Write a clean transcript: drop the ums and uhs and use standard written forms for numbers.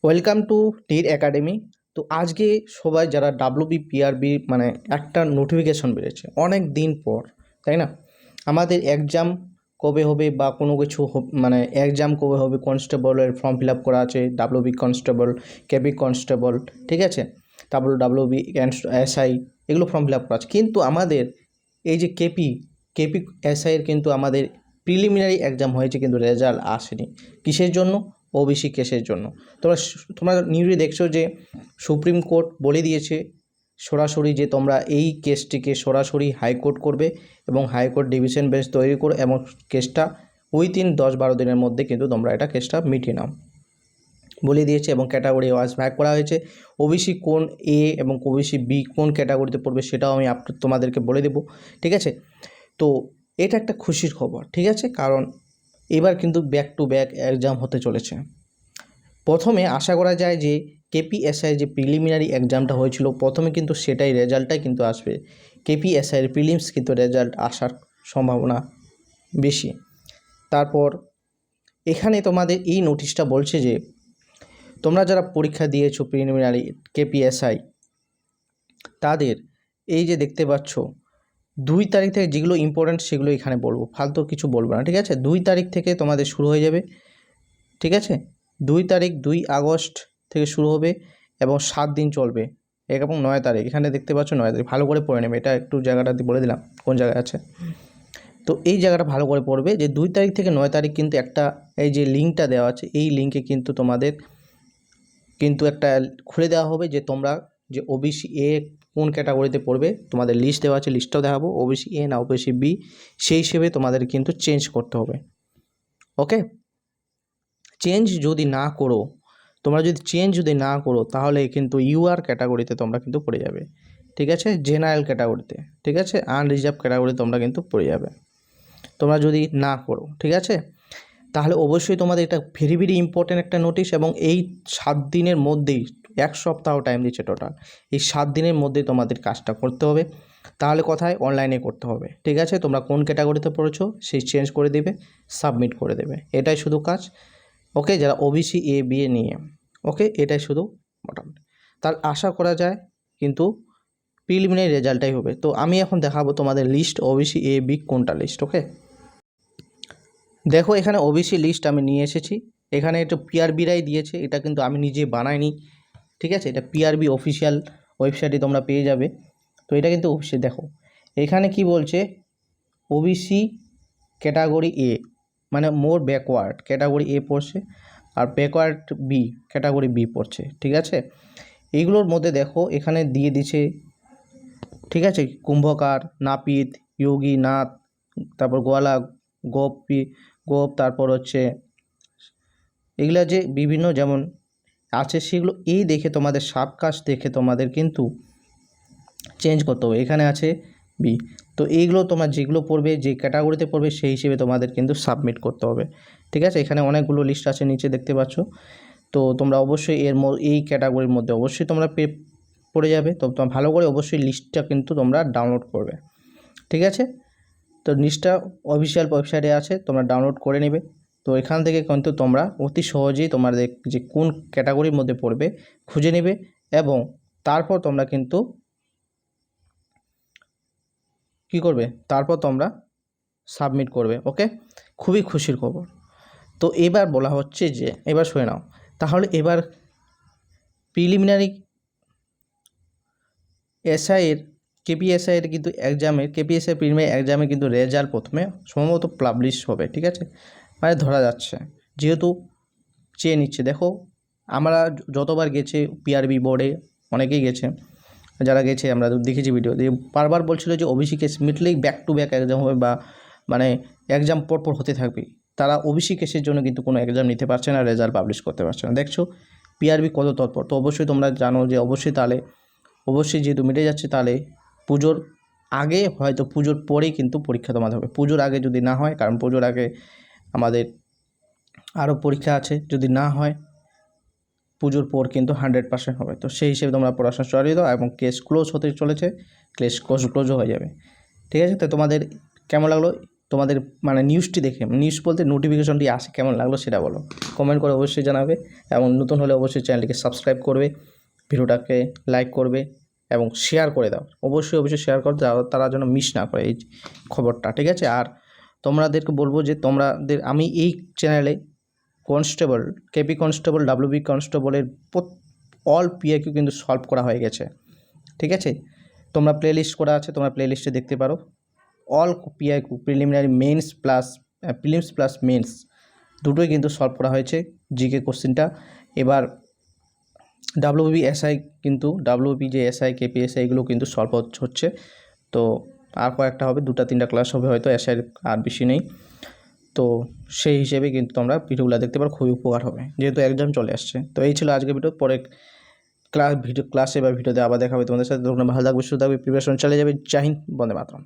Welcome to টির academy. তো আজকে সবাই যারা ডাব্লিউবি পিআরবি মানে একটা নোটিফিকেশন বেরিয়েছে অনেক দিন পর, তাই না? আমাদের এক্সাম কবে হবে বা কোনো কিছু মানে এক্সাম কবে হবে, কনস্টেবলের ফর্ম ফিল আপ করা আছে, ডাব্লিউবি কনস্টেবল, কেপি কনস্টেবল, ঠিক আছে, তারপর ডাব্লিউবি এসআই, এগুলো ফর্ম ফিল আপ করা আছে। কিন্তু আমাদের এই যে কেপি এসআইয়ের কিন্তু আমাদের প্রিলিমিনারি এক্সাম হয়েছে, কিন্তু রেজাল্ট আসেনি। কিসের জন্য? ওবিসি কেসের জন্য। তোমরা নিউজে দেখছো যে সুপ্রিম কোর্ট বলে দিয়েছে সরাসরি যে তোমরা এই কেসটিকে সরাসরি হাইকোর্ট করবে এবং হাইকোর্ট ডিভিশন বেঞ্চ তৈরি করো এবং কেসটা উইথিন 10-12 দিনের মধ্যে কিন্তু তোমরা এটা কেসটা মিটিয়ে নাও বলে দিয়েছে। এবং ক্যাটাগরি ওয়াইজ ভাগ করা হয়েছে। ওবিসি কোন এ এবং ওবিসি বি কোন ক্যাটাগরিতে পড়বে সেটাও আমি তোমাদেরকে বলে দেবো, ঠিক আছে? তো এটা একটা খুশির খবর, ঠিক আছে, কারণ এবার কিন্তু ব্যাক টু ব্যাক এক্সাম হতে চলেছে। প্রথমে আশা করা যায় যে কেপিএসআই যে প্রিলিমিনারি এক্সামটা হয়েছিল প্রথমে কিন্তু সেটাই রেজাল্টটাই কিন্তু আসবে। কেপিএসআইয়ের প্রিলিমস কিন্তু রেজাল্ট আসার সম্ভাবনা বেশি। তারপর এখানে তোমাদের এই নোটিশটা বলছে যে তোমরা যারা পরীক্ষা দিয়েছো প্রিলিমিনারি কেপিএসআই, তাদের এই যে দেখতে পাচ্ছ 2 তারিখ থেকে যেগুলো ইম্পর্ট্যান্ট সেগুলো এখানে বলবো, ফালতু কিছু বলবো না, ঠিক আছে? 2 তারিখ থেকে তোমাদের শুরু হয়ে যাবে, ঠিক আছে? 2 তারিখ 2 আগস্ট থেকে শুরু হবে এবং 7 দিন চলবে। এবং 9 তারিখ এখানে দেখতে পাচ্ছ, 9 তারিখ ভালো করে পড়ে নেবে। এটা একটু জায়গাটা বলে দিলাম কোন জায়গায় আছে। তো এই জায়গাটা ভালো করে পড়বে যে 2 তারিখ থেকে 9 তারিখ কিন্তু একটা এই যে লিঙ্কটা দেওয়া আছে, এই লিঙ্কে কিন্তু তোমাদের কিন্তু একটা খুলে দেওয়া হবে যে তোমরা যে ওবিসি এ কোন ক্যাটাগরিতে পড়বে, তোমাদের লিস্ট দেওয়া আছে, লিস্টটাও দেখাবো, ওবিসি এ না ওবিসি বি, সেই হিসেবে তোমাদের কিন্তু চেঞ্জ করতে হবে। ওকে, চেঞ্জ যদি না করো, তোমরা যদি চেঞ্জ না করো তাহলে কিন্তু ইউআর ক্যাটাগরিতে তোমরা কিন্তু পড়ে যাবে, ঠিক আছে? জেনারেল ক্যাটাগরিতে, ঠিক আছে, আনরিজার্ভ ক্যাটাগরি তোমরা কিন্তু পড়ে যাবে তোমরা যদি না করো, ঠিক আছে? তাহলে অবশ্যই তোমাদের এটা ভেরি ভেরি ইম্পর্ট্যান্ট একটা নোটিশ। এবং এই 7 দিনের মধ্যেই, 1 সপ্তাহ টাইম দিচ্ছে টোটাল, এই 7 দিনের মধ্যেই তোমাদের কাজটা করতে হবে। তাহলে কোথায়? অনলাইনে করতে হবে, ঠিক আছে? তোমরা কোন ক্যাটাগরিতে পড়েছো সেই চেঞ্জ করে দেবে, সাবমিট করে দেবে, এটাই শুধু কাজ। ওকে, যারা ওবিসি এ বি এ নিয়ে, ওকে, এটাই শুধু মোটামুটি। তার আশা করা যায় কিন্তু প্রিলিমিনারি রেজাল্টটাই হবে। তো আমি এখন দেখাবো তোমাদের লিস্ট, ওবিসি এ বি কোনটা লিস্ট। ওকে, দেখো এখানে ওবিসি লিস্ট আমি নিয়ে এসেছি। এখানে একটু পিআরবিরাই দিয়েছে, এটা কিন্তু আমি নিজে বানাইনি, ঠিক আছে? এটা পিআরবি অফিসিয়াল ওয়েবসাইটে তোমরা পেয়ে যাবে। তো এটা কিন্তু অফিসিয়াল। দেখো এখানে কি বলছে, ওবিসি ক্যাটাগরি এ মানে মোর ব্যাকওয়ার্ড ক্যাটাগরি এ পড়ছে, আর ব্যাকওয়ার্ড বি ক্যাটাগরি বি পড়ছে, ঠিক আছে? এইগুলোর মধ্যে দেখো এখানে দিয়ে দিছে, ঠিক আছে, কুম্ভকার, নাপিত, যোগী, নাথ, তারপর গোয়ালা, গোপ, তারপর হচ্ছে এগুলা যে বিভিন্ন যেমন আছে সেগুলো এই দেখে তোমাদের সাবকাস্ট দেখে তোমাদের কিন্তু চেঞ্জ করতে হবে। এখানে আছে বি, তো এইগুলো তোমরা যেগুলো পড়বে, যে ক্যাটাগরিতে পড়বে সেই হিসেবে তোমাদের কিন্তু সাবমিট করতে হবে, ঠিক আছে? এখানে অনেকগুলো লিস্ট আছে নিচে দেখতে পাচ্ছ। তো তোমরা অবশ্যই এই ক্যাটাগরির মধ্যে অবশ্যই তোমরা পড়ে যাবে। তো তোমরা ভালো করে অবশ্যই লিস্টটা কিন্তু তোমরা ডাউনলোড করবে, ঠিক আছে? তো লিস্টটা অফিসিয়াল ওয়েবসাইটে আছে, তোমরা ডাউনলোড করে নেবে। তো এখান থেকে কিন্তু তোমরা অতি সহজেই তোমাদের যে কোন ক্যাটাগরির মধ্যে পড়বে খুঁজে নেবে এবং তারপর তোমরা কিন্তু কী করবে, তারপর তোমরা সাবমিট করবে। ওকে, খুবই খুশির খবর। তো এবার বলা হচ্ছে যে, এবার শুনে নাও তাহলে, এবার প্রিলিমিনারি এসআইয়ের কেপিএসআইয়ের কিন্তু এক্সামের কেপিএসআই প্রিলিমিনারি এক্সামে কিন্তু রেজাল্ট প্রথমে সম্ভবত পাবলিশ হবে, ঠিক আছে? মানে ধরা যাচ্ছে, যেহেতু চেয়ে নিচ্ছে। দেখো আমরা যতবার গেছে পিআরবি বোর্ডে, অনেকেই গেছে, যারা গেছে আমরা দেখেছি ভিডিও দিয়ে, বারবার বলছিল যে ওবিসি কেস মিটলেই ব্যাক টু ব্যাক এক্সাম হবে বা মানে এক্সাম পরপর হতে থাকবে। তারা ওবিসি কেসের জন্য কিন্তু কোনো এক্সাম নিতে পারছে না, রেজাল্ট পাবলিশ করতে পারছে না। দেখছো পিআরবি কত তৎপর। তো অবশ্যই তোমরা জানো যে অবশ্যই তাহলে অবশ্যই যেহেতু মিটে যাচ্ছে, তাহলে পুজোর আগে হয়তো পুজোর পরেই কিন্তু পরীক্ষা তোমাদের হবে। পুজোর আগে যদি না হয়, কারণ পুজোর আগে আমাদের আরও পরীক্ষা আছে, যদি না হয় পুজোর পর কিন্তু 100% হবে। তো সেই হিসেবে তোমরা পড়াশোনা চালিয়ে দাও এবং কেস ক্লোজ হতে চলেছে, ক্লোজও হয়ে যাবে, ঠিক আছে? তো তোমাদের কেমন লাগলো তোমাদের মানে নিউজটি দেখে, নিউজ বলতে নোটিফিকেশনটি আসে কেমন লাগলো সেটা বলো, কমেন্ট করে অবশ্যই জানাবে। এবং নতুন হলে অবশ্যই চ্যানেলটিকে সাবস্ক্রাইব করবে, ভিডিওটাকে লাইক করবে এবং শেয়ার করে দাও, অবশ্যই শেয়ার করো, তারা যেন মিস না করে এই খবরটা, ঠিক আছে। আর তোমাদেরকে বলবো যে তোমাদের আমি এই চ্যানেলে কনস্টেবল, কেপি কনস্টেবল, ডাব্লিউবি কনস্টেবলের অল পিআইকিউ কিন্তু সলভ করা হয়ে গেছে, ঠিক আছে। তোমরা প্লেলিস্ট করা আছে, তোমরা প্লেলিস্টে দেখতে পারো। All PYQ preliminary mains plus prelims plus mains দুটোই কিন্তু সলভ করা হয়েছে জিকে কোশ্চেনটা। এবার ডাব্লিউবি এসআই কিন্তু ডাব্লিউবি যে এসআই কেপিএসআই এগুলো কিন্তু সলভ হচ্ছে। তো আর কয়েকটা হবে, 2-3টা ক্লাস হবে হয়তো, এসআইয়ের আর বেশি নেই। তো সেই হিসেবে কিন্তু তোমরা ভিডিওগুলো দেখতে পারো, খুবই উপকার হবে যেহেতু এক্সাম চলে আসছে। তো এই ছিল আজকের ভিডিও, পরে ক্লাসে বা ভিডিওতে আবার দেখা হবে তোমাদের সাথে। তখন ভালো থাকবে, সুস্থ থাকবে, প্রিপারেশন চালিয়ে যাবে। জয় হিন্দ, বন্দে মাতরম।